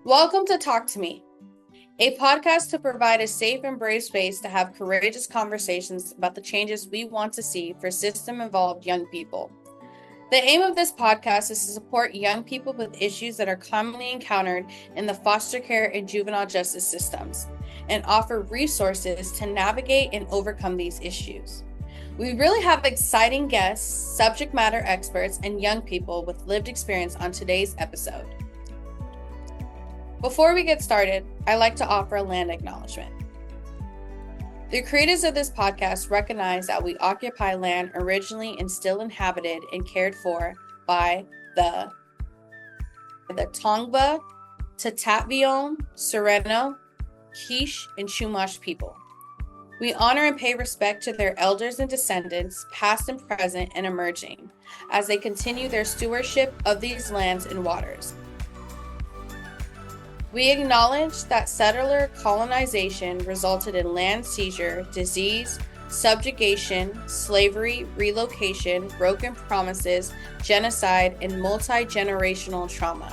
Welcome to Talk to Me, a podcast to provide a safe and brave space to have courageous conversations about the changes we want to see for system-involved young people. The aim of this podcast is to support young people with issues that are commonly encountered in the foster care and juvenile justice systems, and offer resources to navigate and overcome these issues. We really have exciting guests, subject matter experts, and young people with lived experience on today's episode. Before we get started, I'd like to offer a land acknowledgement. The creators of this podcast recognize that we occupy land originally and still inhabited and cared for by the Tongva, Tatatvion, Sereno, Quiche, and Chumash people. We honor and pay respect to their elders and descendants, past and present and emerging, as they continue their stewardship of these lands and waters. We acknowledge that settler colonization resulted in land seizure, disease, subjugation, slavery, relocation, broken promises, genocide, and multi-generational trauma.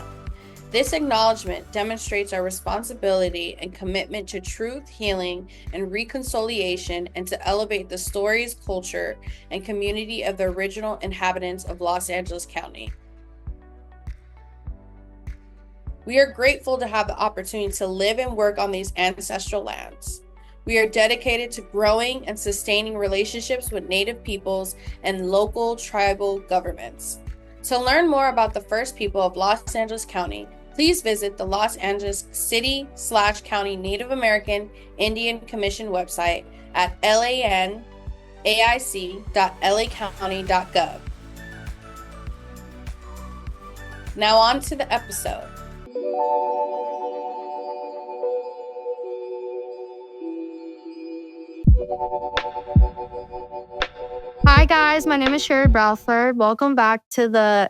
This acknowledgement demonstrates our responsibility and commitment to truth, healing, and reconciliation, and to elevate the stories, culture, and community of the original inhabitants of Los Angeles County. We are grateful to have the opportunity to live and work on these ancestral lands. We are dedicated to growing and sustaining relationships with Native peoples and local tribal governments. To learn more about the first people of Los Angeles County, please visit the Los Angeles City/County Native American Indian Commission website at lanaic.lacounty.gov. Now on to the episode. Hi guys, my name is Sherry Bradford. Welcome back to the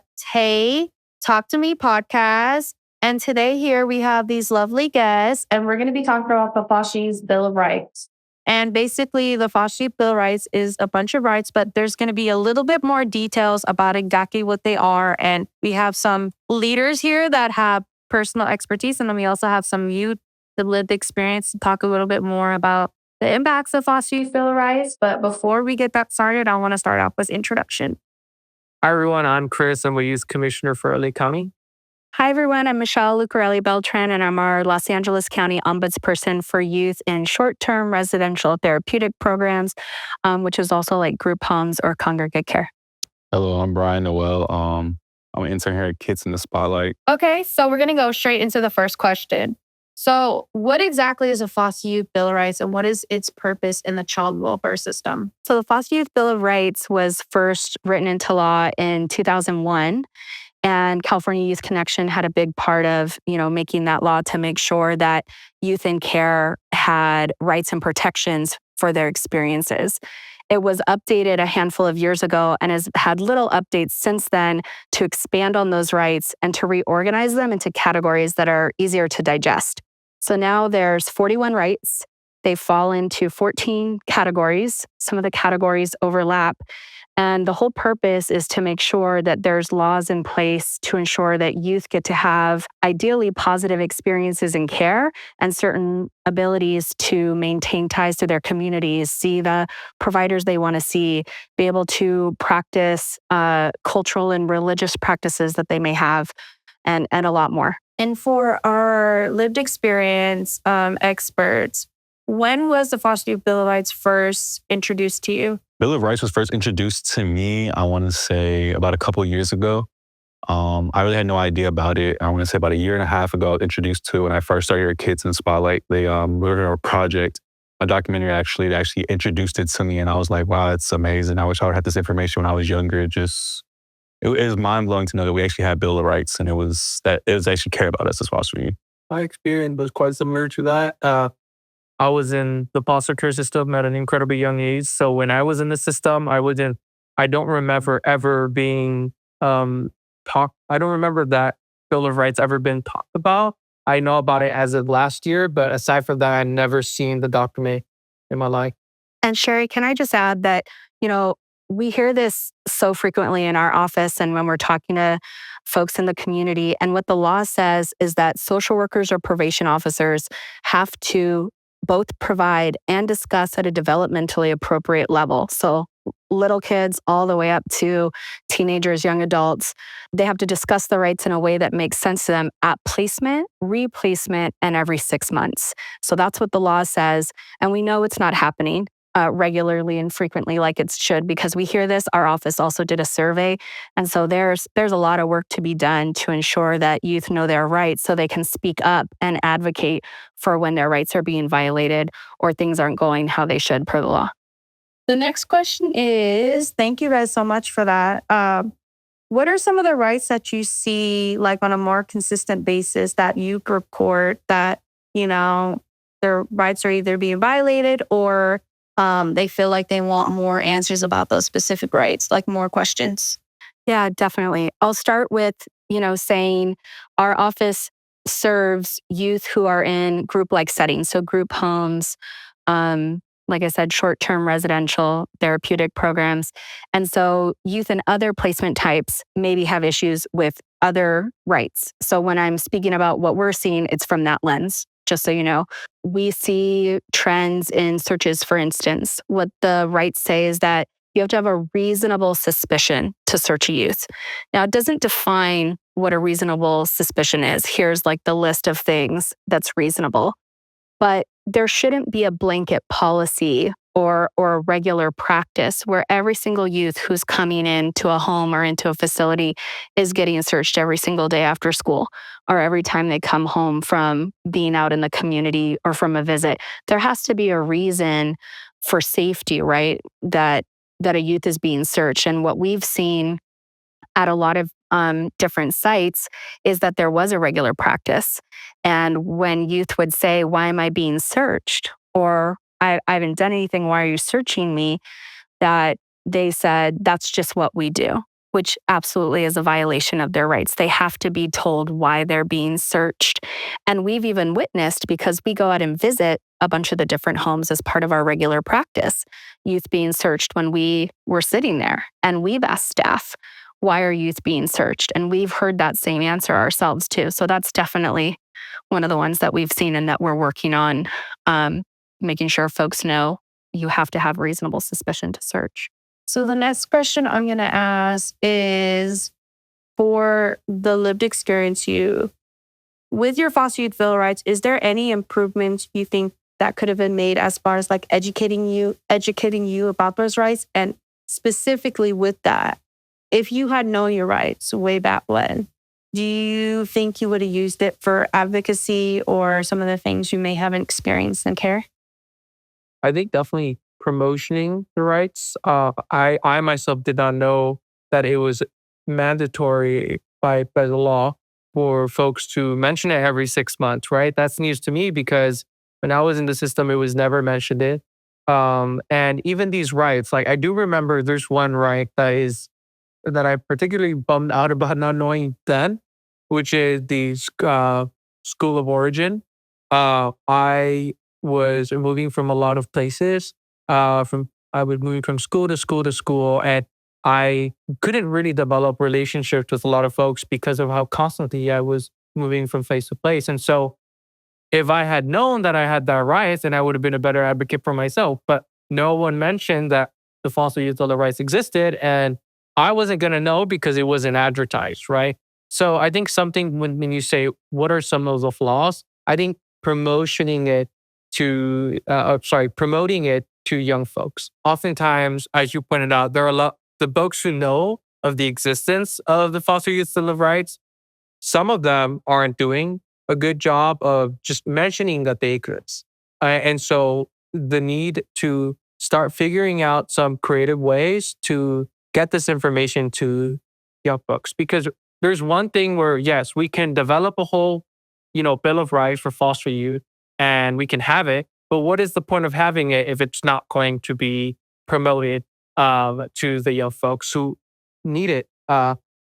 Talk to Me podcast. And today here we have these lovely guests, and we're going to be talking about the FOSHI's Bill of Rights. And basically the FOSHI Bill of Rights is a bunch of rights, but there's going to be a little bit more details about exactly what they are. And we have some leaders here that have personal expertise, and then we also have some youth that lived experience to talk a little bit more about the impacts of FOSHI's Bill of Rights. But before we get that started, I want to start off with introduction. Hi everyone, I'm Chris. I'm a youth commissioner for LA County. Hi everyone, I'm Michelle Lucarelli Beltran, and I'm our Los Angeles County Ombudsperson for youth in short-term residential therapeutic programs, which is also like group homes or Congregate Care. Hello, I'm Brian Noelle. I'm an intern here at Kids in the Spotlight. Okay, so we're going to go straight into the first question. So what exactly is a foster youth Bill of Rights, and what is its purpose in the child welfare system? So the Foster Youth Bill of Rights was first written into law in 2001. And California Youth Connection had a big part of, making that law to make sure that youth in care had rights and protections for their experiences. It was updated a handful of years ago and has had little updates since then to expand on those rights and to reorganize them into categories that are easier to digest. So now there's 41 rights. They fall into 14 categories. Some of the categories overlap. And the whole purpose is to make sure that there's laws in place to ensure that youth get to have ideally positive experiences in care and certain abilities to maintain ties to their communities, see the providers they want to see, be able to practice cultural and religious practices that they may have, and a lot more. And for our lived experience experts, when was the Foster Youth Bill of Rights first introduced to you? Bill of Rights was first introduced to me, I want to say, about a couple of years ago. I really had no idea about it. I want to say about a year and a half ago, I was introduced to it when I first started here at Kids in the Spotlight. They were a project, a documentary actually, that actually introduced it to me. And I was like, wow, that's amazing. I wish I would have this information when I was younger. It was mind-blowing to know that we actually had Bill of Rights, and it was actually care about us as foster youth. My experience was quite similar to that. I was in the foster care system at an incredibly young age. So when I was in the system, I don't remember ever being talked. I don't remember that Bill of Rights ever been talked about. I know about it as of last year, but aside from that, I'd never seen the document in my life. And Sherry, can I just add that, we hear this so frequently in our office and when we're talking to folks in the community. And what the law says is that social workers or probation officers have to both provide and discuss at a developmentally appropriate level. So little kids all the way up to teenagers, young adults, they have to discuss the rights in a way that makes sense to them at placement, replacement, and every 6 months. So that's what the law says. And we know it's not happening regularly and frequently like it should, because we hear this. Our office also did a survey. And so there's a lot of work to be done to ensure that youth know their rights so they can speak up and advocate for when their rights are being violated or things aren't going how they should per the law. The next question is, thank you guys so much for that. What are some of the rights that you see like on a more consistent basis that you report that, their rights are either being violated or they feel like they want more answers about those specific rights, like more questions? Yeah, definitely. I'll start with, saying our office serves youth who are in group-like settings, so group homes, like I said, short-term residential therapeutic programs. And so youth in other placement types maybe have issues with other rights. So when I'm speaking about what we're seeing, it's from that lens, just so you know. We see trends in searches, for instance. What the rights say is that you have to have a reasonable suspicion to search a youth. Now, it doesn't define what a reasonable suspicion is. Here's like the list of things that's reasonable. But there shouldn't be a blanket policy or a regular practice where every single youth who's coming into a home or into a facility is getting searched every single day after school or every time they come home from being out in the community or from a visit. There has to be a reason for safety, right? That a youth is being searched. And what we've seen at a lot of different sites is that there was a regular practice. And when youth would say, "Why am I being searched?" or I haven't done anything, why are you searching me? That they said, that's just what we do, which absolutely is a violation of their rights. They have to be told why they're being searched. And we've even witnessed, because we go out and visit a bunch of the different homes as part of our regular practice, youth being searched when we were sitting there. And we've asked staff, why are youth being searched? And we've heard that same answer ourselves too. So that's definitely one of the ones that we've seen and that we're working on, making sure folks know you have to have reasonable suspicion to search. So the next question I'm going to ask is, for the lived experience with your foster youth bill of rights, is there any improvements you think that could have been made as far as like educating you about those rights? And specifically with that, if you had known your rights way back when, do you think you would have used it for advocacy or some of the things you may have experienced in care? I think definitely promoting the rights. I myself did not know that it was mandatory by the law for folks to mention it every 6 months, right? That's news to me because when I was in the system, it was never mentioned it. And even these rights, like I do remember there's one right that I particularly bummed out about not knowing then, which is the school of origin. I was moving from a lot of places. I was moving from school to school to school, and I couldn't really develop relationships with a lot of folks because of how constantly I was moving from place to place. And so if I had known that I had that right, then I would have been a better advocate for myself. But no one mentioned that the foster youth bill of rights existed, and I wasn't going to know because it wasn't advertised, right? So I think something when you say, what are some of the flaws? I think promoting it to young folks. Oftentimes, as you pointed out, there are the folks who know of the existence of the foster youth bill of rights. Some of them aren't doing a good job of just mentioning that they exist. And so the need to start figuring out some creative ways to get this information to young folks. Because there's one thing where, yes, we can develop a whole, bill of rights for foster youth and we can have it. But what is the point of having it if it's not going to be promoted to the young folks who need it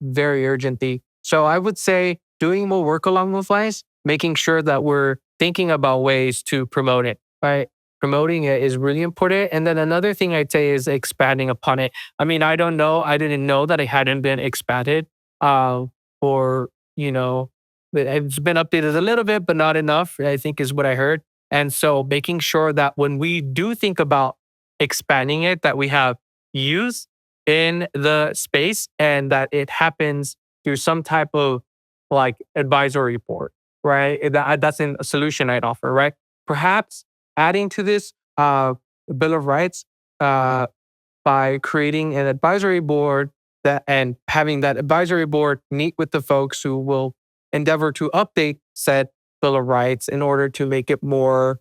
very urgently? So I would say doing more work along those lines, making sure that we're thinking about ways to promote it, right? promoting it is really important. And then another thing I'd say is expanding upon it. I mean, I don't know. I didn't know that it hadn't been expanded for, it's been updated a little bit, but not enough, I think is what I heard. And so making sure that when we do think about expanding it, that we have use in the space and that it happens through some type of like advisory board, right? That's a solution I'd offer, right? Perhaps adding to this Bill of Rights by creating an advisory board and having that advisory board meet with the folks who will endeavor to update said Bill of Rights in order to make it more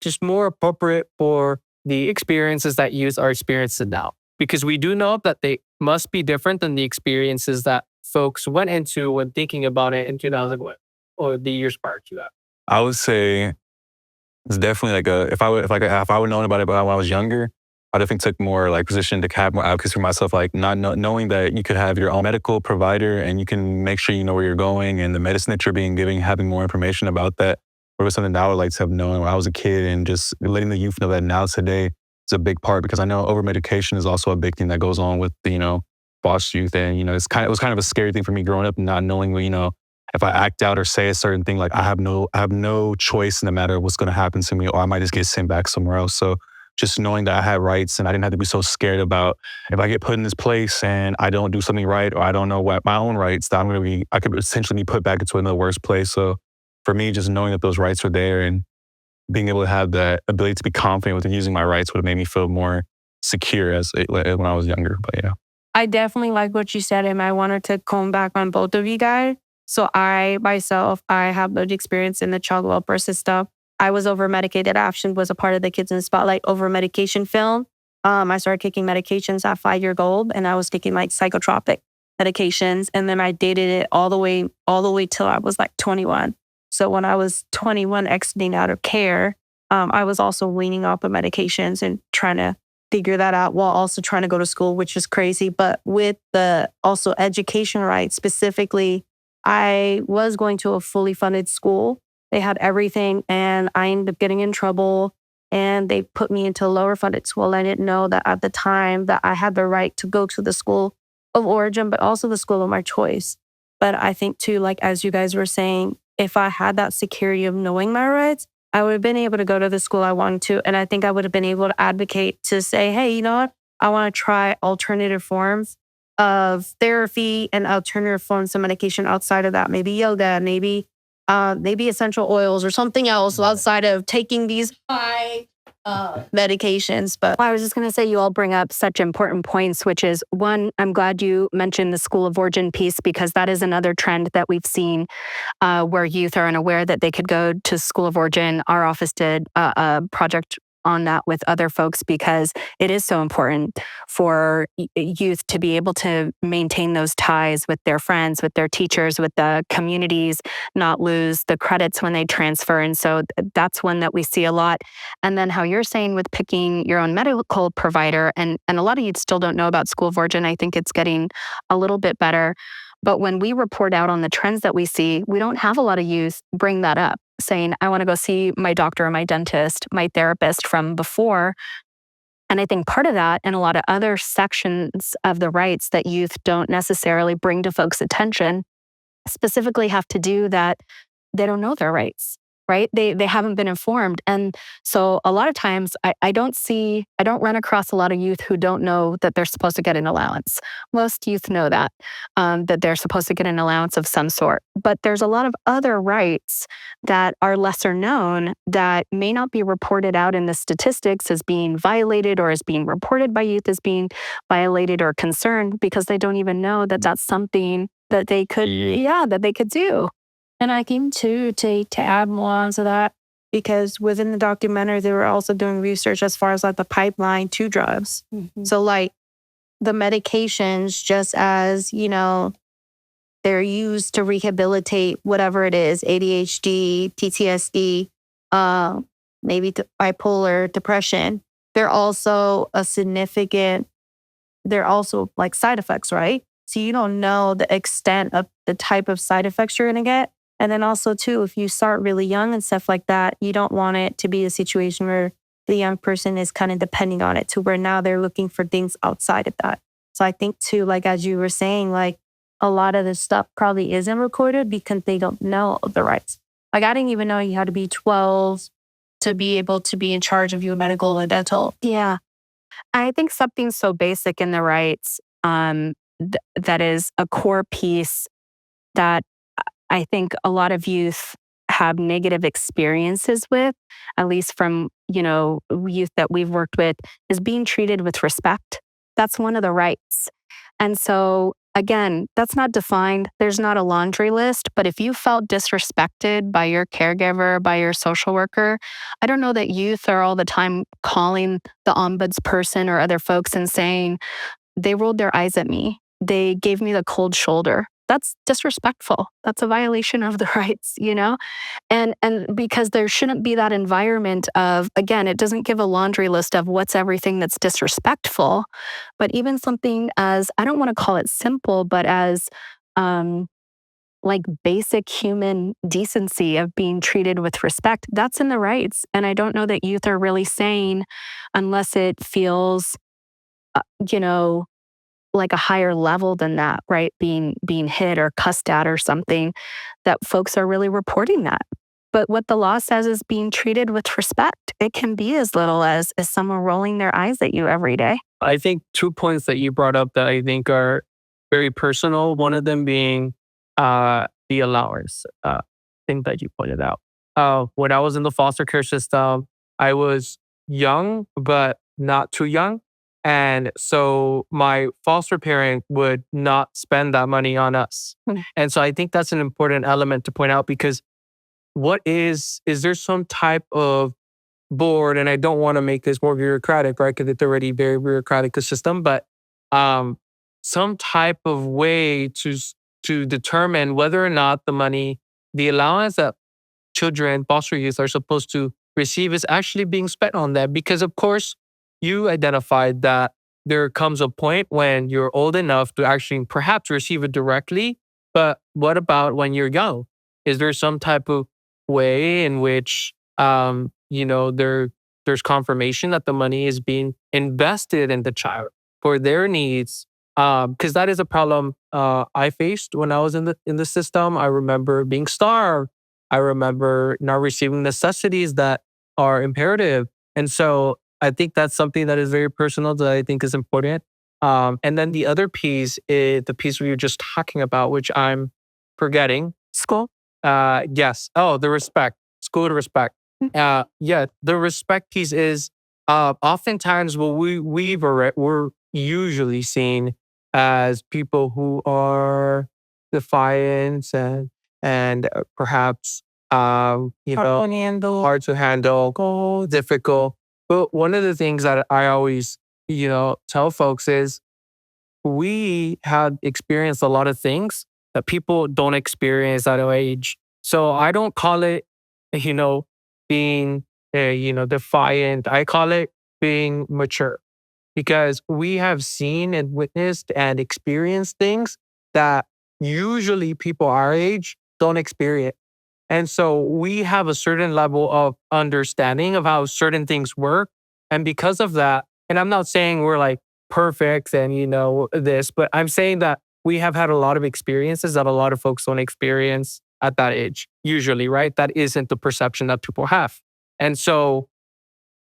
just more appropriate for the experiences that youth are experiencing now. Because we do know that they must be different than the experiences that folks went into when thinking about it in 2001 or the years prior to that. I would say it's definitely like if I would known about it when I was younger, I definitely took more like position to have more advocacy for myself, like knowing that you could have your own medical provider and you can make sure you know where you're going and the medicine that you're being given, having more information about that. Or was something that I would like to have known when I was a kid, and just letting the youth know that now today is a big part, because I know over medication is also a big thing that goes on with foster youth, and it was kind of a scary thing for me growing up, not knowing if I act out or say a certain thing, like I have no choice in the matter of what's going to happen to me, or I might just get sent back somewhere else. So just knowing that I had rights and I didn't have to be so scared about if I get put in this place and I don't do something right, or I don't know what my own rights, that I could essentially be put back into another worse place. So for me, just knowing that those rights are there and being able to have that ability to be confident with using my rights would have made me feel more secure when I was younger. But yeah. I definitely like what you said, and I wanted to come back on both of you guys. So I have lived experience in the child welfare system. I was over-medicated. I actually was a part of the Kids in the Spotlight over-medication film. I started taking medications at 5 years old, and I was taking like psychotropic medications. And then I dated it all the way till I was like 21. So when I was 21, exiting out of care, I was also weaning off of medications and trying to figure that out while also trying to go to school, which is crazy. But with the also education rights specifically, I was going to a fully funded school. They had everything, and I ended up getting in trouble, and they put me into a lower funded school. I didn't know that at the time that I had the right to go to the school of origin, but also the school of my choice. But I think too, like as you guys were saying, if I had that security of knowing my rights, I would have been able to go to the school I wanted to. And I think I would have been able to advocate to say, hey, you know what? I want to try alternative forms of therapy and alternative forms of medication outside of that. Maybe yoga, maybe essential oils or something else outside of taking these high medications. But I was just going to say, you all bring up such important points, which is one, I'm glad you mentioned the school of origin piece, because that is another trend that we've seen where youth are unaware that they could go to school of origin. Our office did a project on that with other folks, because it is so important for youth to be able to maintain those ties with their friends, with their teachers, with the communities, not lose the credits when they transfer. And so that's one that we see a lot. And then how you're saying with picking your own medical provider, and a lot of youth still don't know about school of origin. I think it's getting a little bit better. But when we report out on the trends that we see, we don't have a lot of youth bring that up, saying, I want to go see my doctor or my dentist, my therapist from before. And I think part of that, and a lot of other sections of the rights that youth don't necessarily bring to folks' attention, specifically have to do that they don't know their rights, right? They haven't been informed. And so a lot of times I don't run across a lot of youth who don't know that they're supposed to get an allowance. Most youth know that they're supposed to get an allowance of some sort. But there's a lot of other rights that are lesser known that may not be reported out in the statistics as being violated, or as being reported by youth as being violated or concerned, because they don't even know that that's something that they could, that they could do. And I came to add more onto that, because within the documentary, they were also doing research as far as like the pipeline to drugs. Mm-hmm. So like the medications, just as, they're used to rehabilitate whatever it is, ADHD, PTSD, maybe bipolar depression. They're also like side effects, right? So you don't know the extent of the type of side effects you're going to get And then also too, if you start really young and stuff like that, you don't want it to be a situation where the young person is kind of depending on it to where now they're looking for things outside of that. So I think too, like as you were saying, like a lot of this stuff probably isn't recorded because they don't know the rights. Like I didn't even know you had to be 12 to be able to be in charge of your medical and dental. Yeah. I think something so basic in the rights that is a core piece that I think a lot of youth have negative experiences with, at least from, youth that we've worked with, is being treated with respect. That's one of the rights. And so, again, that's not defined. There's not a laundry list, but if you felt disrespected by your caregiver, by your social worker, I don't know that youth are all the time calling the ombudsperson or other folks and saying, they rolled their eyes at me. They gave me the cold shoulder. That's disrespectful. That's a violation of the rights, And because there shouldn't be that environment of, again, it doesn't give a laundry list of what's everything that's disrespectful, but even something as, I don't want to call it simple, but as like basic human decency of being treated with respect, that's in the rights. And I don't know that youth are really saying, unless it feels, like a higher level than that, right? Being hit or cussed at or something, that folks are really reporting that. But what the law says is being treated with respect. It can be as little as someone rolling their eyes at you every day. I think 2 points that you brought up that I think are very personal. One of them being the allowance thing that you pointed out. When I was in the foster care system, I was young, but not too young. And so my foster parent would not spend that money on us. And so I think that's an important element to point out because is there some type of board, and I don't want to make this more bureaucratic, right? Because it's already very bureaucratic a system, but some type of way to determine whether or not the allowance that children, foster youth are supposed to receive is actually being spent on them. Because of course, you identified that there comes a point when you're old enough to actually perhaps receive it directly. But what about when you're young? Is there some type of way in which, there's confirmation that the money is being invested in the child for their needs? Because that is a problem I faced when I was in the system. I remember being starved. I remember not receiving necessities that are imperative. And so I think that's something that is very personal that I think is important. And then the other piece is the piece we were just talking about, which I'm forgetting. School? Yes. Oh, the respect. School to respect. The respect piece is oftentimes what we're usually seen as people who are defiant and perhaps hard to handle, difficult. But one of the things that I always, tell folks is we have experienced a lot of things that people don't experience at our age. So I don't call it, being, defiant. I call it being mature because we have seen and witnessed and experienced things that usually people our age don't experience. And so we have a certain level of understanding of how certain things work. And because of that, and I'm not saying we're like perfect and, this, but I'm saying that we have had a lot of experiences that a lot of folks don't experience at that age, usually, right? That isn't the perception that people have. And so,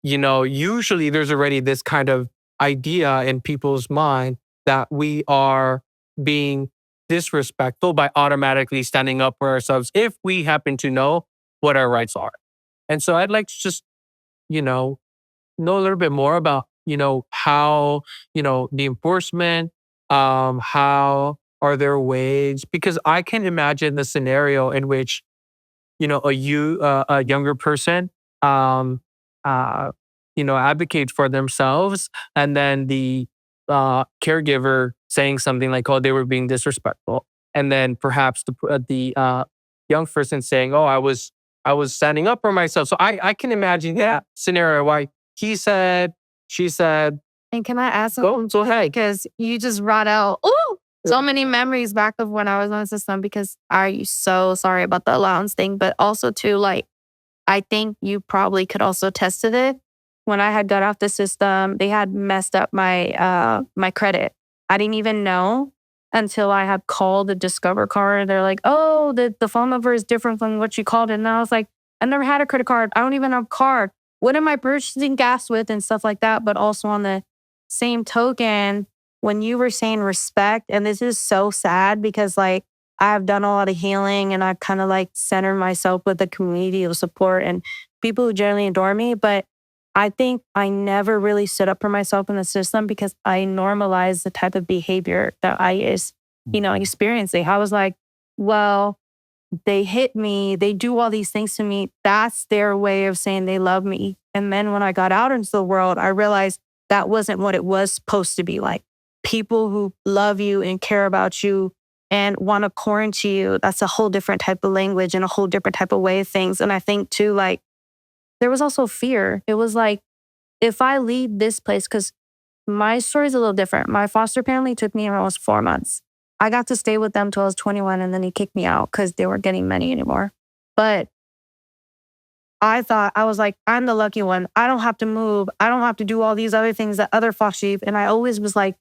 usually there's already this kind of idea in people's mind that we are being disrespectful by automatically standing up for ourselves if we happen to know what our rights are. And so I'd like to just, know a little bit more about, how, the enforcement, how are there ways? Because I can imagine the scenario in which, a younger person, advocate for themselves, and then the caregiver saying something like, "Oh, they were being disrespectful," and then perhaps the young person saying, "Oh, I was standing up for myself." So I can imagine that scenario. Why he said, she said. And can I ask Go ahead. because you just brought out, So many memories back of when I was on the system because I'm so sorry about the allowance thing. But also too, like, I think you probably could also test to it. When I had got off the system, they had messed up my credit. I didn't even know until I had called the Discover card. They're like, oh, the phone number is different from what you called it. And I was like, I never had a credit card. I don't even have a card. What am I purchasing gas with and stuff like that? But also on the same token, when you were saying respect, and this is so sad because like I've done a lot of healing and I've kind of like centered myself with a community of support and people who generally adore me. But I think I never really stood up for myself in the system because I normalized the type of behavior that I is, experiencing. I was like, well, they hit me, they do all these things to me. That's their way of saying they love me. And then when I got out into the world, I realized that wasn't what it was supposed to be like. People who love you and care about you and want to quarantine you, that's a whole different type of language and a whole different type of way of things. And I think too, like, there was also fear. It was like, if I leave this place, because my story is a little different. My foster family took me almost 4 months. I got to stay with them till I was 21 and then he kicked me out because they weren't getting money anymore. But I thought, I was like, I'm the lucky one. I don't have to move. I don't have to do all these other things that other foster youth. And I always was like,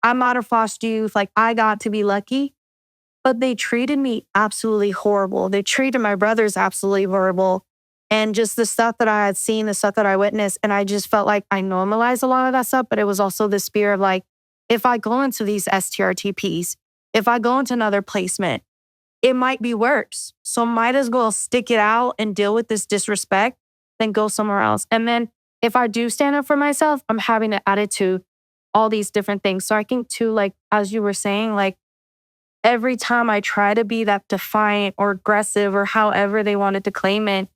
I'm not a foster youth. Like, I got to be lucky. But they treated me absolutely horrible. They treated my brothers absolutely horrible. And just the stuff that I had seen, the stuff that I witnessed. And I just felt like I normalized a lot of that stuff. But it was also this fear of like, if I go into these STRTPs, if I go into another placement, it might be worse. So might as well stick it out and deal with this disrespect than go somewhere else. And then if I do stand up for myself, I'm having to add it to all these different things. So I think too, like, as you were saying, like, every time I try to be that defiant or aggressive or however they wanted to claim it,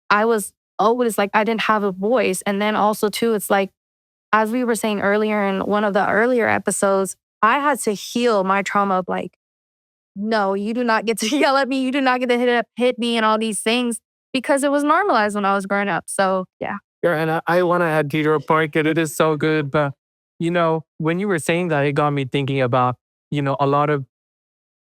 I was always like, I didn't have a voice. And then also too, it's like, as we were saying earlier in one of the earlier episodes, I had to heal my trauma of like, no, you do not get to yell at me. You do not get to hit me and all these things because it was normalized when I was growing up. So yeah. Yeah, and I want to add to your point, and it is so good. But, when you were saying that, it got me thinking about, a lot of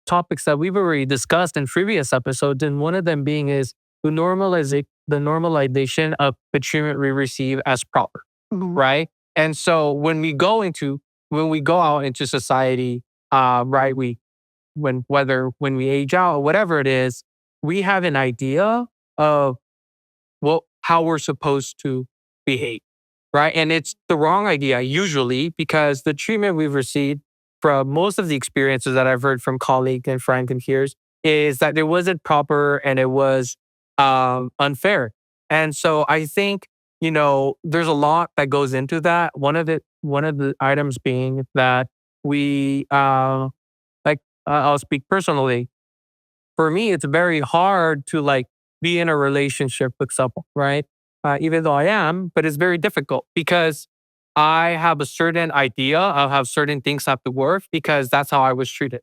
topics that we've already discussed in previous episodes. And one of them being is the normalization of the treatment we receive as proper, right? And so when we go out into society, right, when we age out or whatever it is, we have an idea of how we're supposed to behave, right? And it's the wrong idea usually because the treatment we've received from most of the experiences that I've heard from colleagues and friends and peers is that it wasn't proper and it was unfair. And so I think, there's a lot that goes into that. One of the items being that we, I'll speak personally. For me, it's very hard to like be in a relationship with someone, right? Even though I am, but it's very difficult because I have a certain idea of how certain things have to work because that's how I was treated.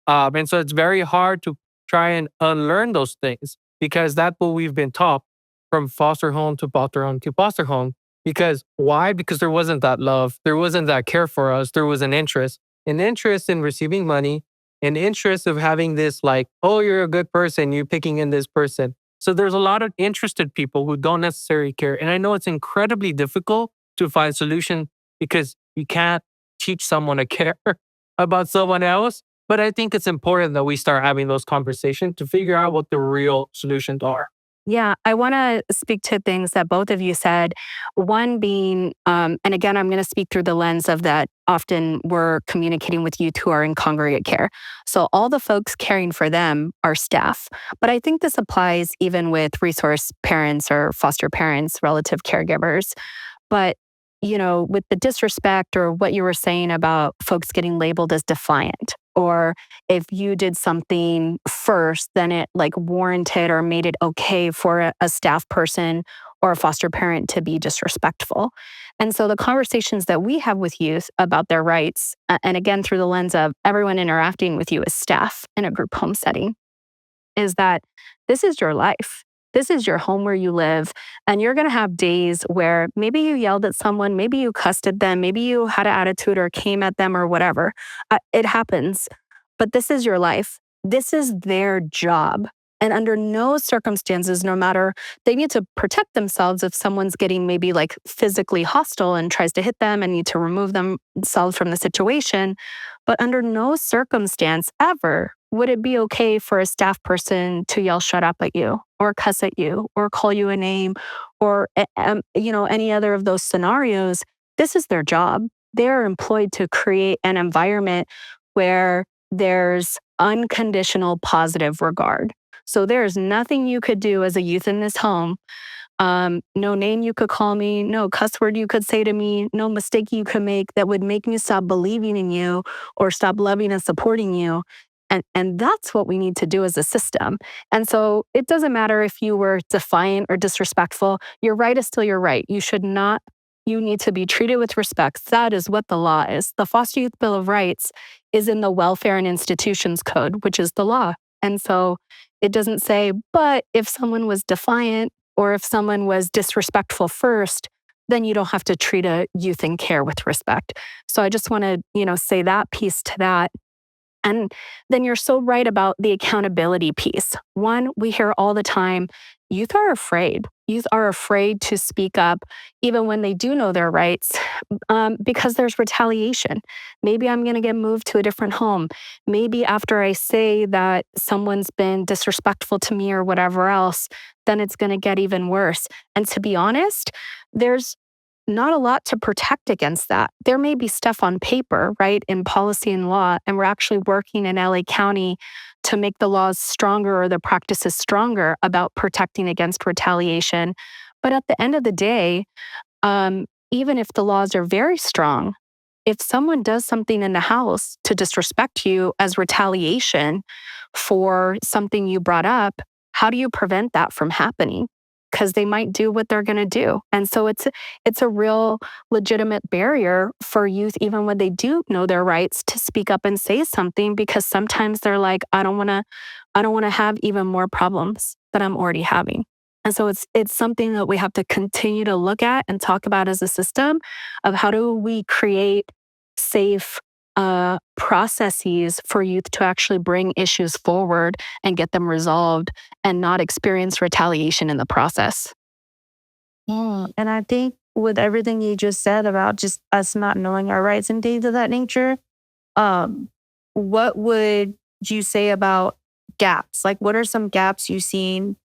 And so it's very hard to try and unlearn those things because that's what we've been taught from foster home to foster home to foster home. Because why? Because there wasn't that love. There wasn't that care for us. There was an interest in receiving money, an interest of having this like, oh, you're a good person. You're picking in this person. So there's a lot of interested people who don't necessarily care. And I know it's incredibly difficult to find solution because you can't teach someone to care about someone else. But I think it's important that we start having those conversations to figure out what the real solutions are. Yeah, I want to speak to things that both of you said. One being, and again, I'm going to speak through the lens of that often we're communicating with youth who are in congregate care. So all the folks caring for them are staff. But I think this applies even with resource parents or foster parents, relative caregivers. But, with the disrespect or what you were saying about folks getting labeled as defiant, or if you did something first, then it like warranted or made it okay for a staff person or a foster parent to be disrespectful. And so the conversations that we have with youth about their rights, and again, through the lens of everyone interacting with you as staff in a group home setting, is that this is your life. This is your home where you live. And you're going to have days where maybe you yelled at someone, maybe you cussed at them, maybe you had an attitude or came at them or whatever. It happens. but this is your life. This is their job. And under no circumstances, no matter, they need to protect themselves if someone's getting maybe like physically hostile and tries to hit them and need to remove themselves from the situation. But under no circumstance ever would it be okay for a staff person to yell shut up at you or cuss at you or call you a name or any other of those scenarios. This is their job. They're employed to create an environment where there's unconditional positive regard. So there's nothing you could do as a youth in this home. No name you could call me, no cuss word you could say to me, no mistake you could make that would make me stop believing in you or stop loving and supporting you. And that's what we need to do as a system. And so it doesn't matter if you were defiant or disrespectful. Your right is still your right. You need to be treated with respect. That is what the law is. The Foster Youth Bill of Rights is in the Welfare and Institutions Code, which is the law. And so it doesn't say, but if someone was defiant or if someone was disrespectful first, then you don't have to treat a youth in care with respect. So I just want to, say that piece to that. And then you're so right about the accountability piece. One, we hear all the time, youth are afraid. Youth are afraid to speak up, even when they do know their rights, because there's retaliation. Maybe I'm going to get moved to a different home. Maybe after I say that someone's been disrespectful to me or whatever else, then it's going to get even worse. And to be honest, there's not a lot to protect against that. There may be stuff on paper, right, in policy and law, and we're actually working in LA County to make the laws stronger or the practices stronger about protecting against retaliation. But at the end of the day, even if the laws are very strong, if someone does something in the house to disrespect you as retaliation for something you brought up, how do you prevent that from happening? Because they might do what they're going to do. And so it's a real legitimate barrier for youth, even when they do know their rights, to speak up and say something, because sometimes they're like, I don't want to have even more problems that I'm already having. And so it's something that we have to continue to look at and talk about as a system of how do we create safe processes for youth to actually bring issues forward and get them resolved and not experience retaliation in the process. And I think with everything you just said about just us not knowing our rights and things of that nature, what would you say about gaps? Like, what are some gaps you've seen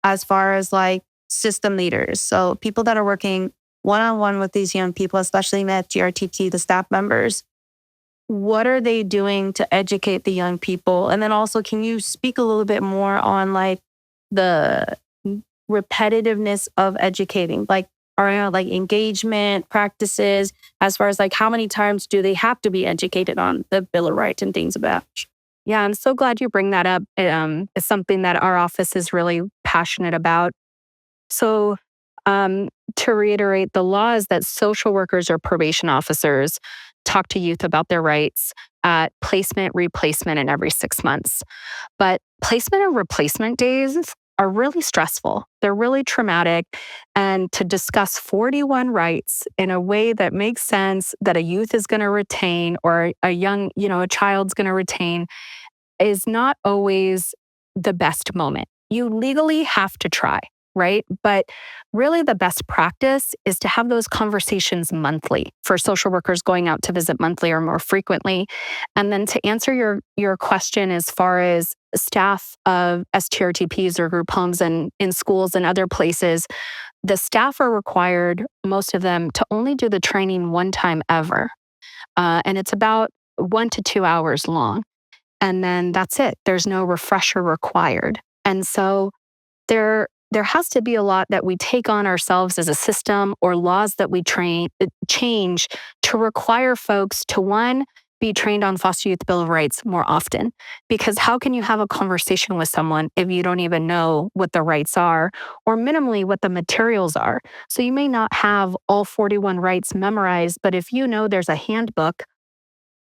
as far as like system leaders? So people that are working one-on-one with these young people, especially at GRTT, the staff members, what are they doing to educate the young people? And then also, can you speak a little bit more on like the repetitiveness of educating? Like, are like engagement practices as far as like how many times do they have to be educated on the Bill of Rights and things about? Yeah, I'm so glad you bring that up. It's something that our office is really passionate about. So to reiterate, the law is that social workers or probation officers talk to youth about their rights at placement, replacement, and every 6 months. But placement and replacement days are really stressful. They're really traumatic. And to discuss 41 rights in a way that makes sense, that a youth is going to retain or a child's going to retain, is not always the best moment. You legally have to try, right? But really the best practice is to have those conversations monthly for social workers going out to visit monthly or more frequently. And then to answer your question as far as staff of STRTPs or group homes and in schools and other places, the staff are required, most of them, to only do the training one time ever. And it's about 1 to 2 hours long. And then that's it. There's no refresher required. And so there has to be a lot that we take on ourselves as a system or laws that we change to require folks to, one, be trained on Foster Youth Bill of Rights more often. Because how can you have a conversation with someone if you don't even know what the rights are or minimally what the materials are? So you may not have all 41 rights memorized, but if you know there's a handbook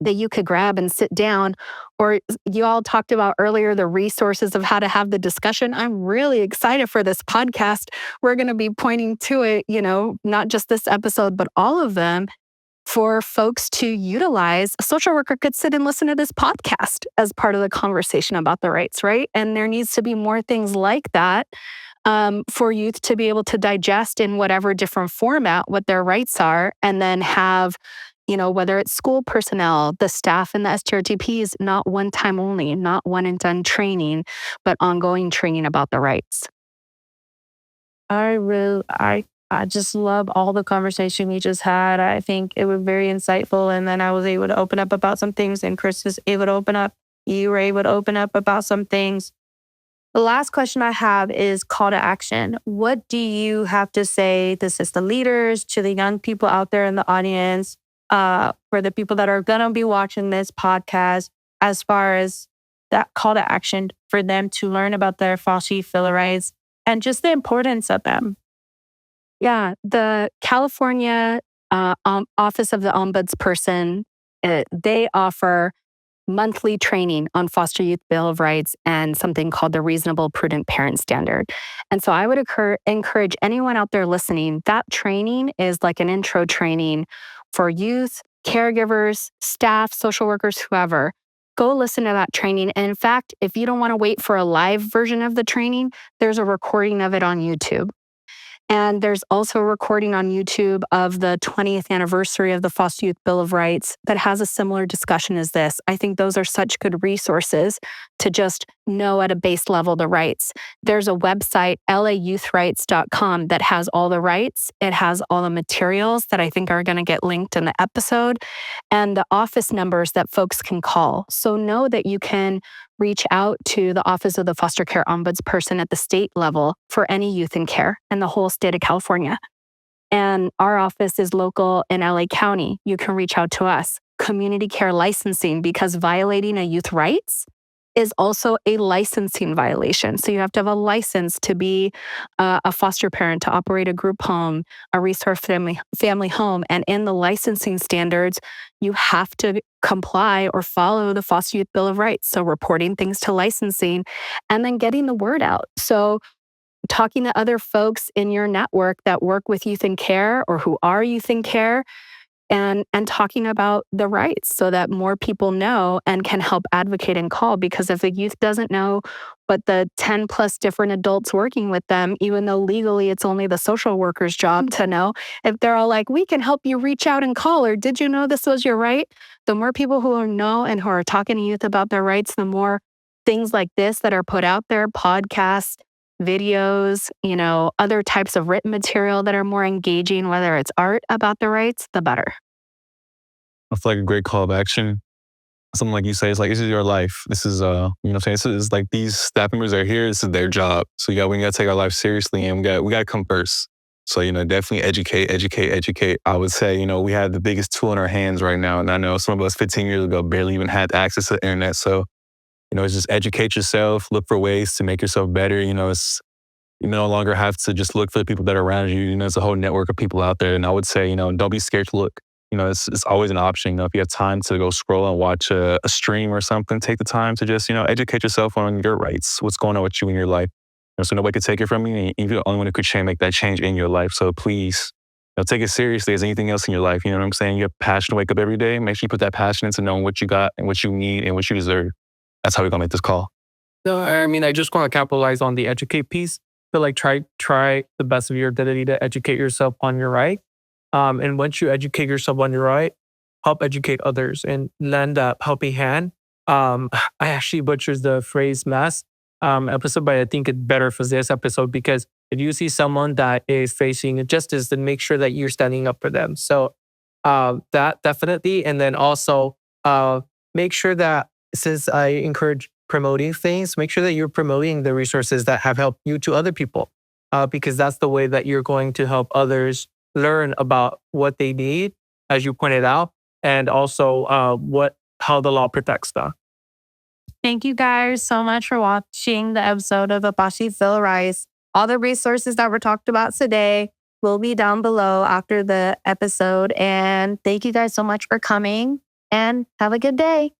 that you could grab and sit down, or you all talked about earlier, the resources of how to have the discussion. I'm really excited for this podcast. We're going to be pointing to it, not just this episode, but all of them, for folks to utilize. A social worker could sit and listen to this podcast as part of the conversation about the rights, right? And there needs to be more things like that for youth to be able to digest in whatever different format what their rights are, and then have, whether it's school personnel, the staff and the STRTPs, not one time only, not one and done training, but ongoing training about the rights. I just love all the conversation we just had. I think it was very insightful. And then I was able to open up about some things, and Chris was able to open up. You were able to open up about some things. The last question I have is call to action. What do you have to say to system leaders, to the young people out there in the audience, for the people that are going to be watching this podcast, as far as that call to action for them to learn about their FOSSI Filler rights and just the importance of them? Yeah, the California Office of the Ombudsperson, they offer monthly training on Foster Youth Bill of Rights and something called the Reasonable Prudent Parent Standard. And so I would encourage anyone out there listening, that training is like an intro training for youth, caregivers, staff, social workers, whoever. Go listen to that training. And in fact, if you don't want to wait for a live version of the training, there's a recording of it on YouTube. And there's also a recording on YouTube of the 20th anniversary of the Foster Youth Bill of Rights that has a similar discussion as this. I think those are such good resources to just know at a base level the rights. There's a website, laYouthRights.com, that has all the rights. It has all the materials that I think are going to get linked in the episode, and the office numbers that folks can call. So know that you can reach out to the Office of the Foster Care Ombudsperson at the state level for any youth in care in the whole state of California. And our office is local in LA County. You can reach out to us. Community care licensing, because violating a youth rights is also a licensing violation. So you have to have a license to be a foster parent, to operate a group home, a resource family home. And in the licensing standards, you have to comply or follow the Foster Youth Bill of Rights. So reporting things to licensing and then getting the word out. So talking to other folks in your network that work with youth in care or who are youth in care, and talking about the rights so that more people know and can help advocate and call. Because if the youth doesn't know, but the 10 plus different adults working with them, even though legally it's only the social worker's job to know, if they're all like, we can help you reach out and call, or did you know this was your right? The more people who know and who are talking to youth about their rights, the more things like this that are put out there, podcasts, videos, other types of written material that are more engaging, whether it's art about the rights, the better. I feel like a great call of action. Something like you say, it's like, this is your life. This is, what I'm saying? This is like, these staff members are here. This is their job. So we got to take our life seriously, and we got to come first. So, definitely educate. I would say, we have the biggest tool in our hands right now. And I know some of us 15 years ago barely even had access to the internet. So, it's just educate yourself, look for ways to make yourself better. It's, you no longer have to just look for the people that are around you. There's a whole network of people out there. And I would say, don't be scared to look. It's always an option. If you have time to go scroll and watch a stream or something, take the time to just, educate yourself on your rights, what's going on with you in your life. So nobody could take it from you. And you're the only one who could make that change in your life. So please, take it seriously as anything else in your life. You know what I'm saying? You have passion to wake up every day. Make sure you put that passion into knowing what you got and what you need and what you deserve. That's how we're going to make this call. No, I just want to capitalize on the educate piece. So try the best of your ability to educate yourself on your right. And once you educate yourself on your right, help educate others and lend a helping hand. I actually butchered the phrase mass episode, but I think it's better for this episode, because if you see someone that is facing injustice, then make sure that you're standing up for them. So that definitely. And then also make sure that, since I encourage promoting things, make sure that you're promoting the resources that have helped you to other people, because that's the way that you're going to help others learn about what they need, as you pointed out, and also how the law protects them. Thank you guys so much for watching the episode of the FOSSI Filler of Rights. All the resources that were talked about today will be down below after the episode. And thank you guys so much for coming, and have a good day.